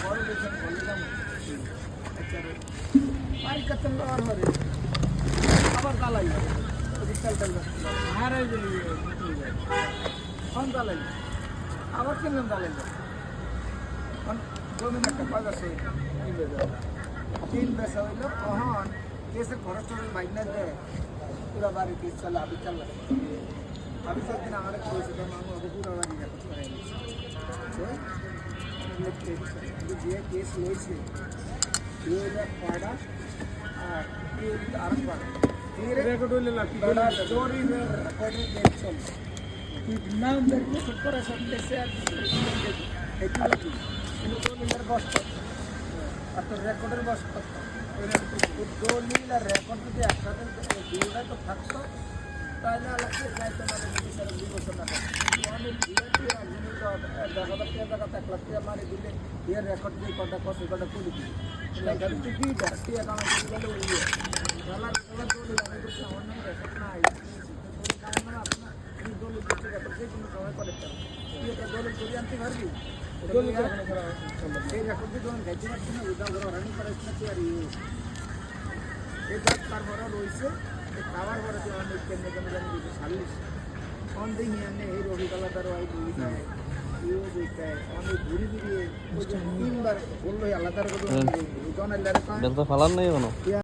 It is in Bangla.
বড় দেখেন বলে দাম আচ্ছা রে পাই কত আর হরে আবার দালাই ডিজিটাল টাল আর এই যে ফোন দালাই আবার কেন দালাই ফোন জমিন একটা পাওয়া আছে তিন বেসা হইলো তখন কেসে খরচ টরচ বাইনা দেয় পুরা বাড়ি কেস চলে আবি চাল अभी सब दिन हमारे कोई से मांगो अभी पूरा वाली है कुछ करेंगे तो ये केस ले से ये ना पाड़ा और ये आरंभ वाला ये रेकॉर्ड ले ला बड़ा स्टोरी में रिकॉर्डिंग देख चल कि नाम देख के सुपर सब से एचडी इन दो नीलर बस और तो रेकॉर्डर बस दो नीलर रेकॉर्ड तो একসাথে দুটো তো থাকতো তাহলে আলাদা যাইতে মানে বিচার বিবেচনা না মানে বিএনপি রাজনীতি দেখা যাচ্ছে টাকা 1 লাখ টাকা মারি দিলে এর রেকর্ড দিয়ে কত কত কত করে দিই এটা তো কি ডাস্টি একাউন্ট গেলে ওই ডলার ডলার দোলে আমি কিছু অন্য রেকর্ড না আই কারণ আপনার এই দোলে কিছু রেকর্ড দিয়ে কোনো সময় করে এটা দোলে করি আনতে পারবি দোলে কোনো করা এই রেকর্ড দিয়ে যখন গাইতে পারছি না উদা করে রানিং করা ইচ্ছা আর এই জাত তারপর রইছে টাওয়ার বড় যে অনেক কেন্দ্র কেন্দ্র জানি দিতে সালিশ অন দিন এনে এই রবি কালাদার ওই দুই যায় ইউ দিতে অনেক ঘুরি ঘুরি ওই যে তিনবার বললো আলাদার কথা জন আল্লাহর কাছে বেলতো ফালান নাই কোনো